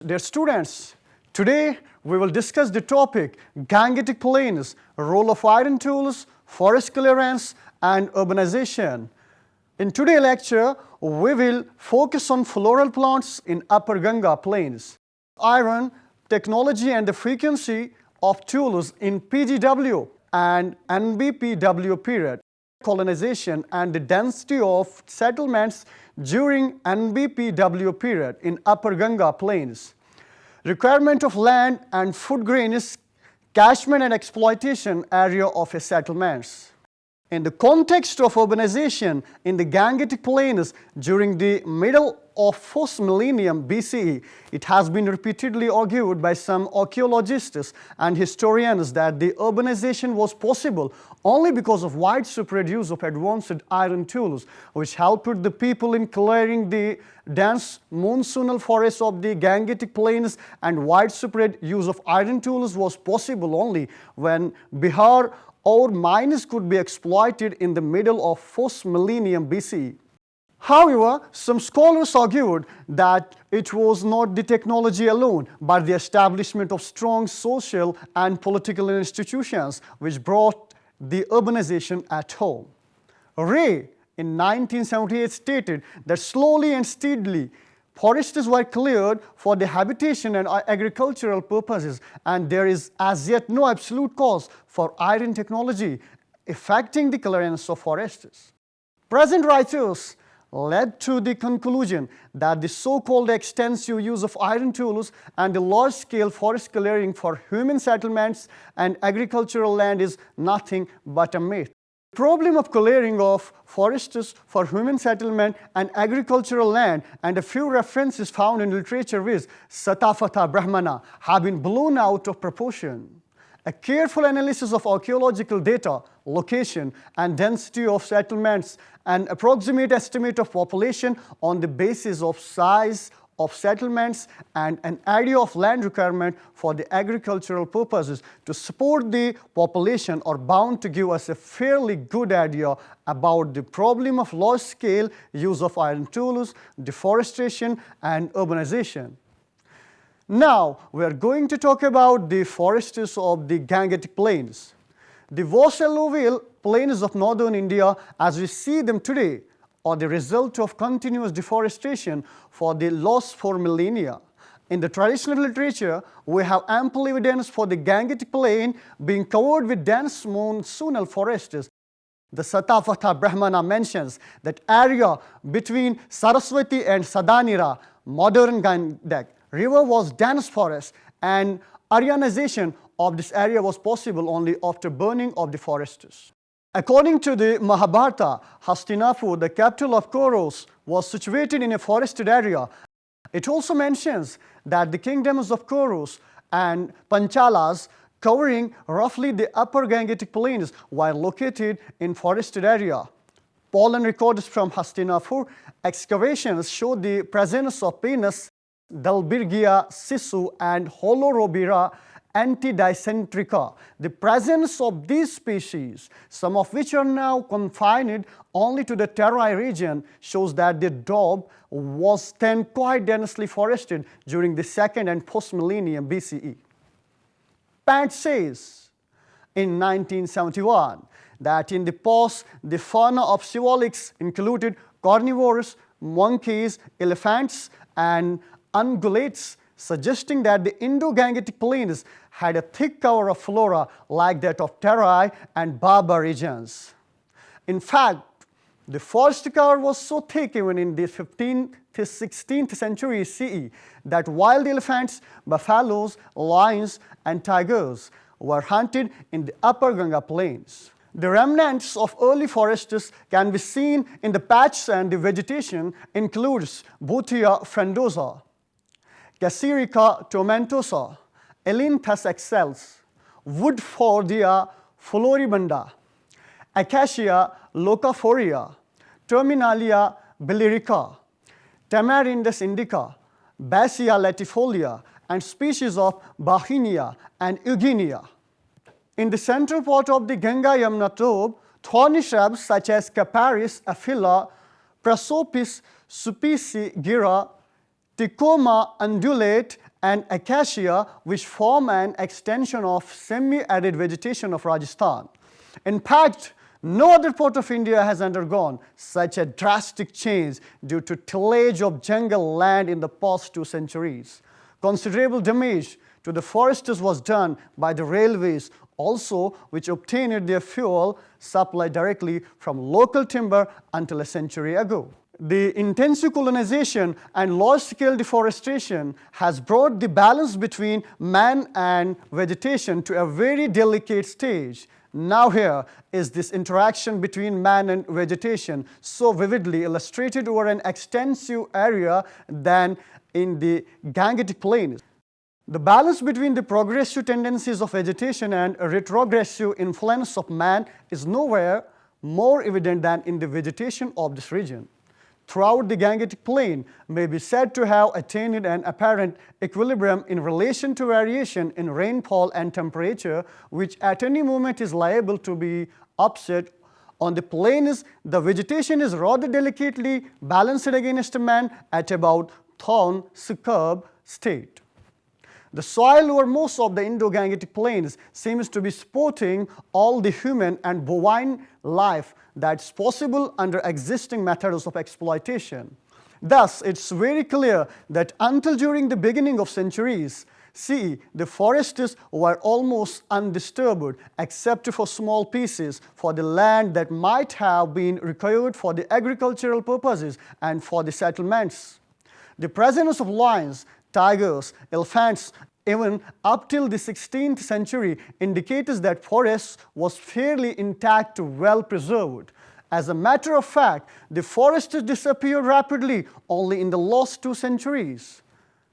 Dear students, today we will discuss the topic Gangetic plains, role of iron tools, forest clearance and urbanization. In today's lecture, we will focus on floral plants in Upper Ganga plains, iron, technology and the frequency of tools in PGW and NBPW period, colonization and the density of settlements during NBPW period in Upper Ganga plains, requirement of land and food grains, catchment and exploitation area of a settlements. In the context of urbanization in the Gangetic plains during the middle of 1st millennium BCE, it has been repeatedly argued by some archaeologists and historians that the urbanization was possible only because of widespread use of advanced iron tools, which helped the people in clearing the dense monsoonal forests of the Gangetic plains, and widespread use of iron tools was possible only when Bihar or mines could be exploited in the middle of 1st millennium BCE. However, some scholars argued that it was not the technology alone, but the establishment of strong social and political institutions which brought the urbanization at home. Ray in 1978 stated that slowly and steadily forests were cleared for the habitation and agricultural purposes, and there is as yet no absolute cause for iron technology affecting the clearance of forests. Present writers led to the conclusion that the so-called extensive use of iron tools and the large-scale forest clearing for human settlements and agricultural land is nothing but a myth. The problem of clearing of forests for human settlement and agricultural land, and a few references found in literature with Satafata Brahmana, have been blown out of proportion. A careful analysis of archaeological data, location and density of settlements, and approximate estimate of population on the basis of size of settlements and an area of land requirement for the agricultural purposes to support the population are bound to give us a fairly good idea about the problem of large-scale use of iron tools, deforestation and urbanization. Now, we are going to talk about the forests of the Gangetic plains. The vast alluvial plains of northern India, as we see them today, are the result of continuous deforestation for the last 4 millennia. In the traditional literature, we have ample evidence for the Gangetic plain being covered with dense monsoonal forests. The Satavata Brahmana mentions that area between Saraswati and Sadanira, modern Gangetic river, was dense forest, and aryanization of this area was possible only after burning of the forests. According to the Mahabharata, Hastinapur, the capital of Kauravas, was situated in a forested area. It also mentions that the kingdoms of Kauravas and Panchalas, covering roughly the upper Gangetic plains, were located in forested area. Pollen records from Hastinapur excavations show the presence of Pinus, Dalbirgia, Sisu and Holorobira antidicentrica. The presence of these species, some of which are now confined only to the Terai region, shows that the Doab was then quite densely forested during the 2nd and 1st millennium BCE. Pant says in 1971 that in the past the fauna of Shivaliks included carnivores, monkeys, elephants and ungulates, suggesting that the Indo-Gangetic plains had a thick cover of flora like that of Terai and Baba regions. In fact, the forest cover was so thick even in the 15th to 16th century CE that wild elephants, buffaloes, lions and tigers were hunted in the Upper Ganga plains. The remnants of early forests can be seen in the patches, and the vegetation includes Bhutia frondosa, Cassirica tomentosa, Elinthus excels, Woodfordia floribunda, Acacia locaphoria, Terminalia biliaca, Tamarindus indica, Basia latifolia, and species of Bahinia and Eugenia. In the central part of the Ganga-Yamuna Doab, thorny shrubs such as Caparis aphylla, Prosopis supici gira, Ticoma undulate and acacia, which form an extension of semi-arid vegetation of Rajasthan. In fact, no other part of India has undergone such a drastic change due to tillage of jungle land in the past 2 centuries. Considerable damage to the forests was done by the railways also, which obtained their fuel supply directly from local timber until a century ago. The intensive colonization and large-scale deforestation has brought the balance between man and vegetation to a very delicate stage. Now here is this interaction between man and vegetation so vividly illustrated over an extensive area than in the Gangetic plains. The balance between the progressive tendencies of vegetation and a retrogressive influence of man is nowhere more evident than in the vegetation of this region. Throughout the Gangetic plain may be said to have attained an apparent equilibrium in relation to variation in rainfall and temperature, which at any moment is liable to be upset. On the plains, the vegetation is rather delicately balanced against man at about thorn superb state. The soil over most of the Indo-Gangetic plains seems to be supporting all the human and bovine life that's possible under existing methods of exploitation. Thus, it's very clear that until during the beginning of centuries CE, the forests were almost undisturbed except for small pieces for the land that might have been required for the agricultural purposes and for the settlements. The presence of lions, tigers, elephants, even up till the 16th century indicates that forest was fairly intact to well preserved. As a matter of fact, the forests disappeared rapidly only in the last 2 centuries.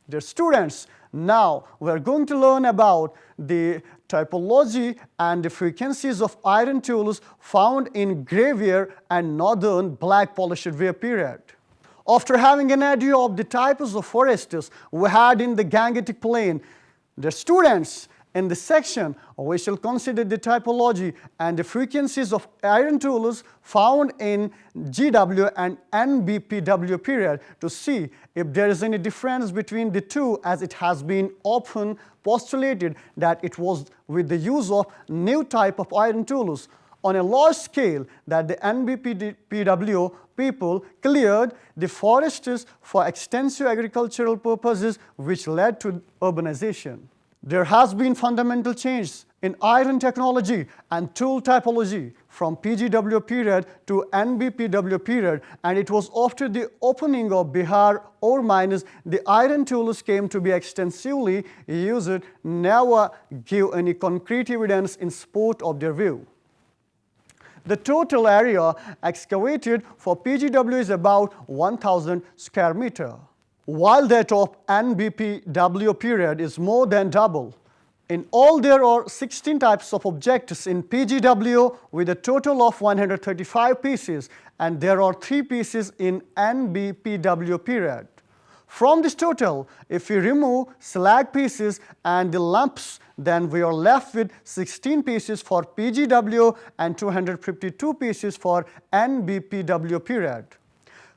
Dear students, now we are going to learn about the typology and the frequencies of iron tools found in Grey and Northern Black Polished Ware period. After having an idea of the types of forests we had in the Gangetic plain, the students, in this section, we shall consider the typology and the frequencies of iron tools found in GW and NBPW period to see if there is any difference between the two, as it has been often postulated that it was with the use of new type of iron tools on a large scale that the NBPW people cleared the forests for extensive agricultural purposes, which led to urbanization. There has been fundamental change in iron technology and tool typology from PGW period to NBPW period, and it was after the opening of Bihar ore mines the iron tools came to be extensively used, never give any concrete evidence in support of their view. The total area excavated for PGW is about 1,000 square meter, while that of NBPW period is more than double. In all, there are 16 types of objects in PGW with a total of 135 pieces, and there are 3 pieces in NBPW period. From this total, if we remove slag pieces and the lumps, then we are left with 16 pieces for PGW and 252 pieces for NBPW period.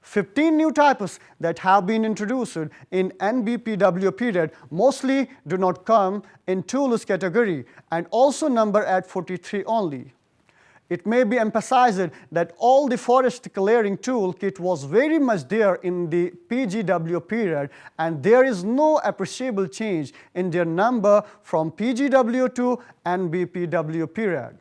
15 new types that have been introduced in NBPW period mostly do not come in tools category and also number at 43 only. It may be emphasized that all the forest clearing tool kit was very much there in the PGW period, and there is no appreciable change in their number from PGW to NBPW period.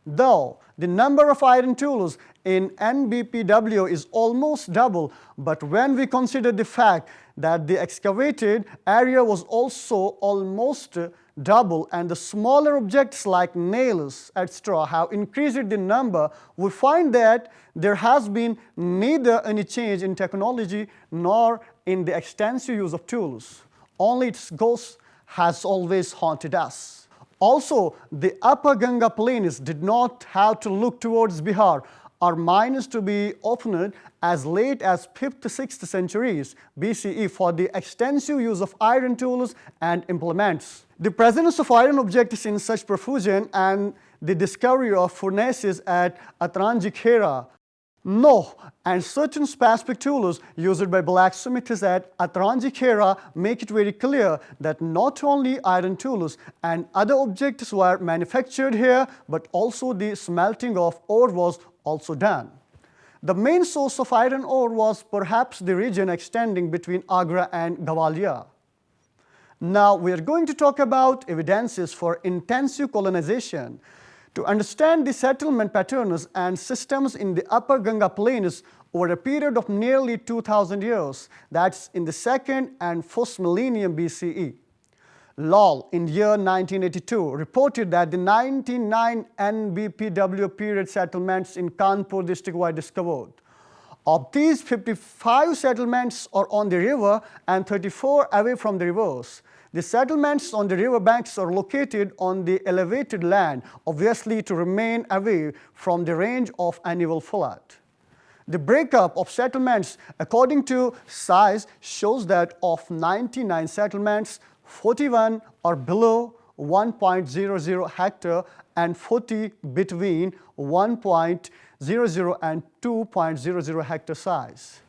Though the number of iron tools in NBPW is almost double, but when we consider the fact that the excavated area was also almost double and the smaller objects like nails, etc. have increased the number, we find that there has been neither any change in technology nor in the extensive use of tools. Only its ghost has always haunted us. Also, the upper Ganga plains did not have to look towards Bihar or mines to be opened as late as 5th to 6th centuries BCE for the extensive use of iron tools and implements. The presence of iron objects in such profusion and the discovery of furnaces at Atranjikhera No, and certain specific tools used by blacksmiths at Atranjikera make it very clear that not only iron tools and other objects were manufactured here, but also the smelting of ore was also done. The main source of iron ore was perhaps the region extending between Agra and Gwalior. Now we are going to talk about evidences for intensive colonization. To understand the settlement patterns and systems in the upper Ganga plains over a period of nearly 2000 years, that's in the 2nd and 1st millennium BCE. Lal in year 1982 reported that the 99 NBPW period settlements in Kanpur district were discovered. Of these, 55 settlements are on the river and 34 away from the rivers. The settlements on the river banks are located on the elevated land, obviously to remain away from the range of annual flood. The breakup of settlements according to size shows that of 99 settlements, 41 are below 1.00 hectare and 40 between 1.00 and 2.00 hectare size.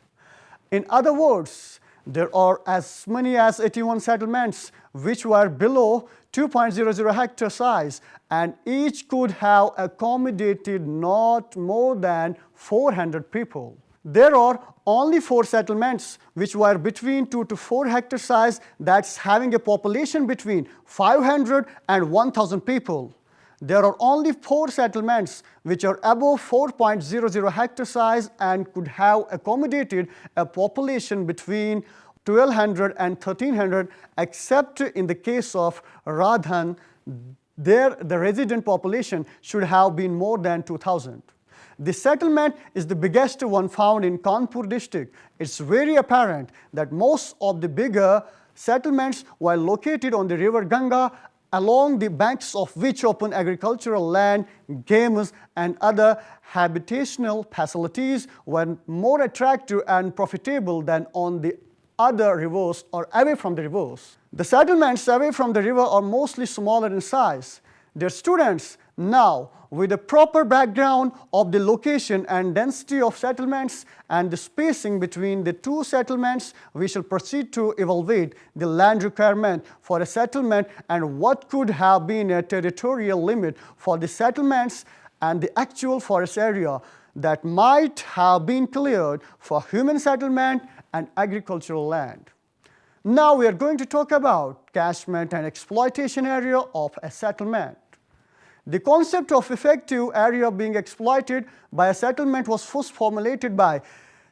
In other words, there are as many as 81 settlements which were below 2.00 hectare size, and each could have accommodated not more than 400 people. There are only 4 settlements which were between 2 to 4 hectare size, that's having a population between 500 and 1,000 people. There are only 4 settlements which are above 4.00 hectare size and could have accommodated a population between 1200 and 1300, except in the case of Radhan. There the resident population should have been more than 2000. This settlement is the biggest one found in Kanpur district. It's very apparent that most of the bigger settlements were located on the river Ganga, along the banks of which open agricultural land, games and other habitational facilities were more attractive and profitable than on the other rivers or away from the rivers. The settlements away from the river are mostly smaller in size. Dear students, now with the proper background of the location and density of settlements and the spacing between the 2 settlements, we shall proceed to evaluate the land requirement for a settlement and what could have been a territorial limit for the settlements and the actual forest area that might have been cleared for human settlement and agricultural land. Now we are going to talk about catchment and exploitation area of a settlement. The concept of effective area being exploited by a settlement was first formulated by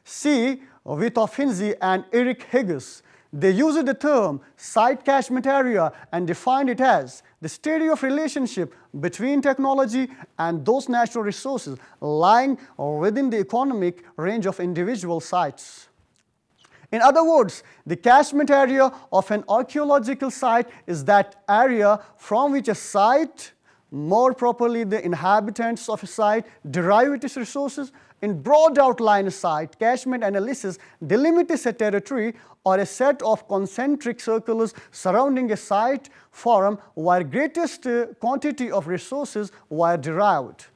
C. Witthofinzi and Eric Higgs. They used the term site catchment area and defined it as the study of relationship between technology and those natural resources lying within the economic range of individual sites. In other words, the catchment area of an archaeological site is that area from which a site, more properly the inhabitants of a site, derive its resources. In broad outline site catchment analysis delimits a territory or a set of concentric circles surrounding a site forum where greatest quantity of resources were derived.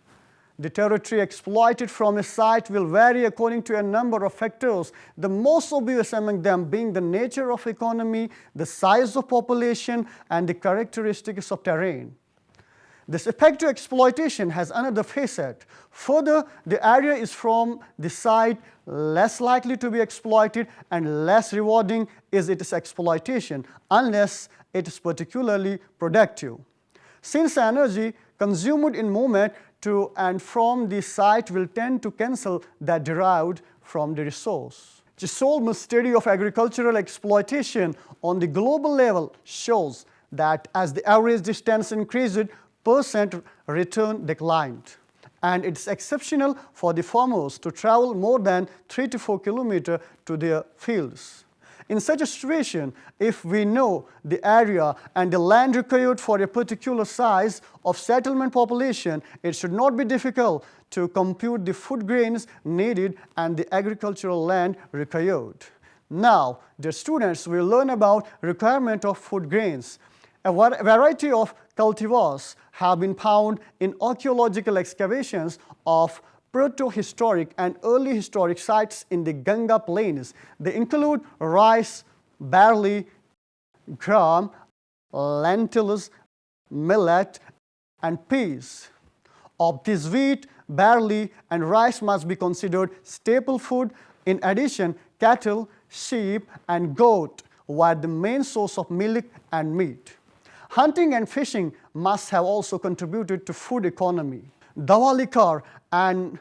The territory exploited from a site will vary according to a number of factors, the most obvious among them being the nature of economy, the size of population, and the characteristics of terrain. This effective exploitation has another facet. Further, the area is from the site less likely to be exploited and less rewarding is its exploitation unless it is particularly productive. Since energy consumed in movement to and from the site will tend to cancel that derived from the resource. The Solom's study of agricultural exploitation on the global level shows that as the average distance increased, percent return declined. And it's exceptional for the farmers to travel more than 3 to 4 kilometers to their fields. In such a situation, if we know the area and the land required for a particular size of settlement population, it should not be difficult to compute the food grains needed and the agricultural land required. Now, the students will learn about requirement of food grains. A variety of cultivars have been found in archaeological excavations of proto-historic and early historic sites in the Ganga plains. They include rice, barley, gram, lentils, millet, and peas. Of this, wheat, barley, and rice must be considered staple food. In addition, cattle, sheep, and goat were the main source of milk and meat. Hunting and fishing must have also contributed to food economy. Davalikar and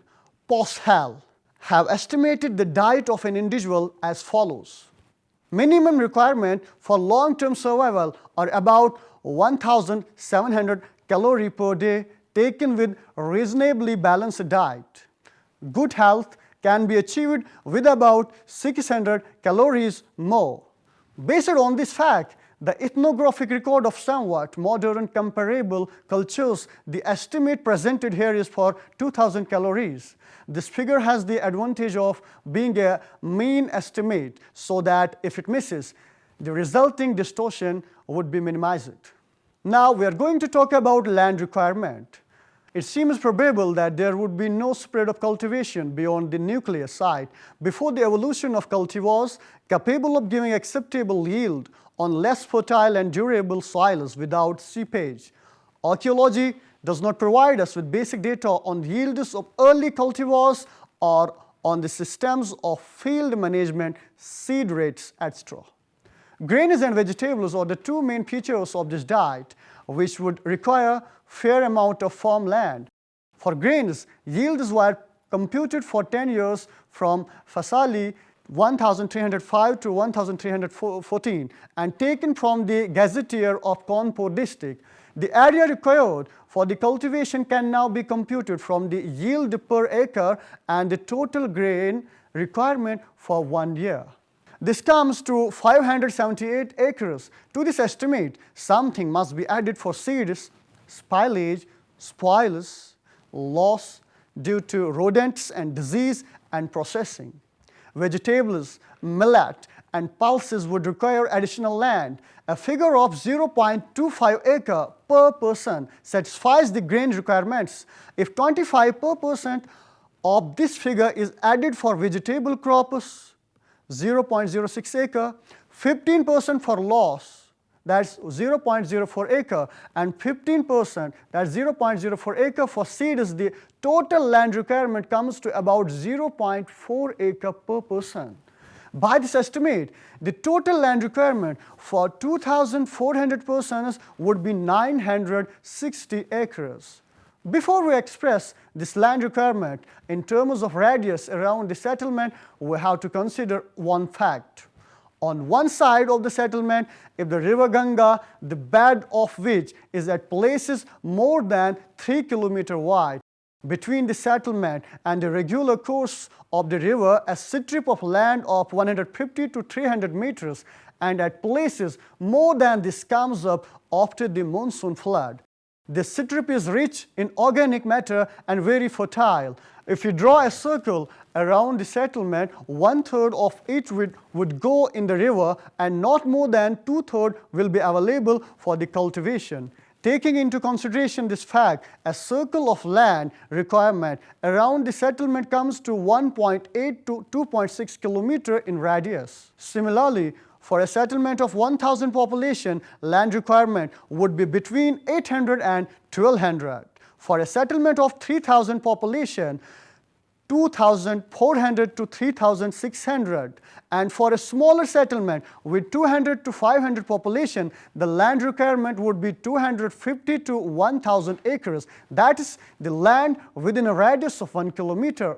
Poshal have estimated the diet of an individual as follows. Minimum requirement for long-term survival are about 1,700 calories per day taken with reasonably balanced diet. Good health can be achieved with about 600 calories more. Based on this fact, the ethnographic record of somewhat modern comparable cultures, the estimate presented here is for 2,000 calories. This figure has the advantage of being a mean estimate so that if it misses, the resulting distortion would be minimized. Now we are going to talk about land requirement. It seems probable that there would be no spread of cultivation beyond the nuclear site before the evolution of cultivars capable of giving acceptable yield on less fertile and durable soils without seepage. Archaeology does not provide us with basic data on yields of early cultivars or on the systems of field management, seed rates, etc. Grains and vegetables are the two main features of this diet, which would require fair amount of farmland. For grains, yields were computed for 10 years from Fasali 1305 to 1314 and taken from the gazetteer of Kanpur district. The area required for the cultivation can now be computed from the yield per acre and the total grain requirement for 1 year. This comes to 578 acres. To this estimate, something must be added for seeds, spoilage, loss due to rodents and disease and processing. Vegetables, millet, and pulses would require additional land. A figure of 0.25 acre per person satisfies the grain requirements. If 25% of this figure is added for vegetable crops, 0.06 acre, 15% for loss, that's 0.04 acre, and 15%, that's 0.04 acre for seeds, the total land requirement comes to about 0.4 acre per person. By this estimate, the total land requirement for 2,400 persons would be 960 acres. Before we express this land requirement in terms of radius around the settlement, we have to consider one fact. On one side of the settlement, if the river Ganga, the bed of which is at places more than 3 km wide, between the settlement and the regular course of the river, a strip of land of 150 to 300 meters, and at places more than this comes up after the monsoon flood. This strip is rich in organic matter and very fertile. If you draw a circle around the settlement, 1/3 of it would go in the river and not more than 2/3 will be available for the cultivation. Taking into consideration this fact, a circle of land requirement around the settlement comes to 1.8 to 2.6 km in radius. Similarly, for a settlement of 1,000 population, land requirement would be between 800 and 1,200. For a settlement of 3,000 population, 2,400 to 3,600. And for a smaller settlement with 200 to 500 population, the land requirement would be 250 to 1,000 acres. That is the land within a radius of 1 kilometer.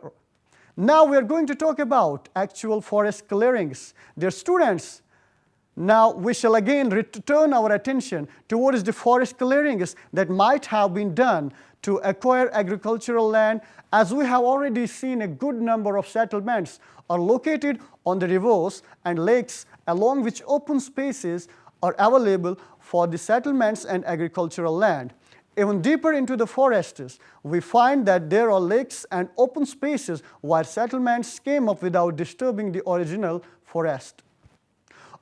Now we are going to talk about actual forest clearings. Dear students, now we shall again return our attention towards the forest clearings that might have been done to acquire agricultural land. As we have already seen, a good number of settlements are located on the rivers and lakes along which open spaces are available for the settlements and agricultural land. Even deeper into the forests, we find that there are lakes and open spaces where settlements came up without disturbing the original forest.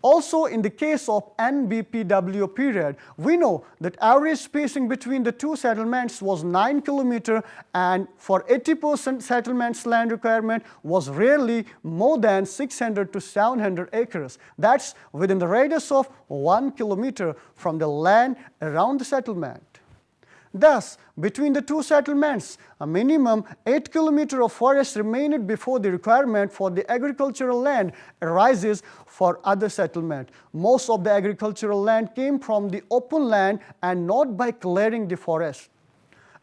Also, in the case of NBPW period, we know that average spacing between the two settlements was 9 km, and for 80% settlements land requirement was rarely more than 600 to 700 acres. That's within the radius of 1 km from the land around the settlement. Thus, between the two settlements, a minimum 8 km of forest remained before the requirement for the agricultural land arises for other settlement. Most of the agricultural land came from the open land and not by clearing the forest.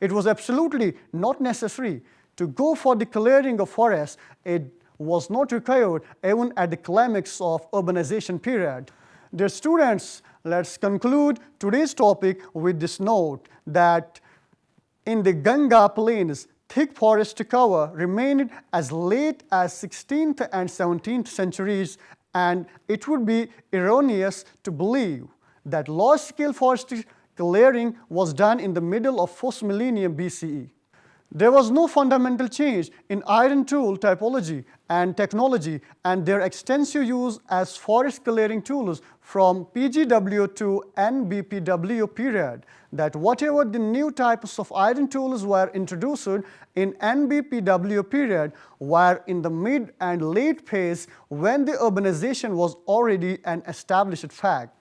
It was absolutely not necessary to go for the clearing of forest. It was not required even at the climax of urbanization period. Dear students, let's conclude today's topic with this note that in the Ganga plains, thick forest cover remained as late as 16th and 17th centuries, and it would be erroneous to believe that large-scale forest clearing was done in the middle of 1st millennium BCE. There was no fundamental change in iron tool typology and technology, and their extensive use as forest clearing tools from PGW to NBPW period, that whatever the new types of iron tools were introduced in NBPW period were in the mid and late phase when the urbanization was already an established fact.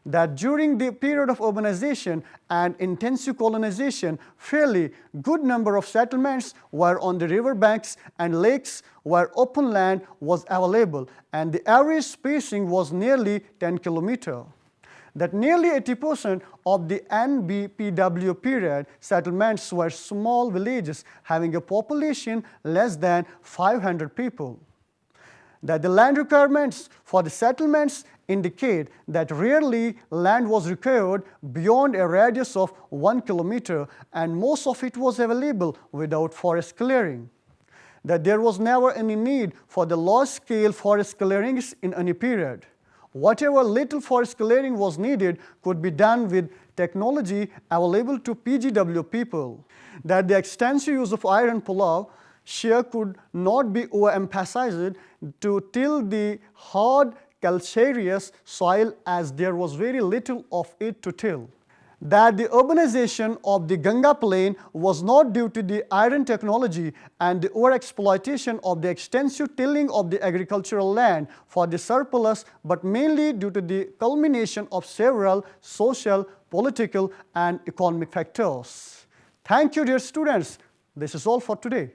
That during the period of urbanization and intensive colonization, fairly good number of settlements were on the river banks and lakes where open land was available, and the average spacing was nearly 10 km. That nearly 80% of the NBPW period settlements were small villages having a population less than 500 people. That the land requirements for the settlements indicate that rarely land was required beyond a radius of 1 km, and most of it was available without forest clearing. That there was never any need for the large-scale forest clearings in any period. Whatever little forest clearing was needed could be done with technology available to PGW people. That the extensive use of iron plough shear could not be overemphasized to till the hard calcareous soil, as there was very little of it to till. That the urbanization of the Ganga plain was not due to the iron technology and the overexploitation of the extensive tilling of the agricultural land for the surplus, but mainly due to the culmination of several social, political, and economic factors. Thank you, dear students. This is all for today.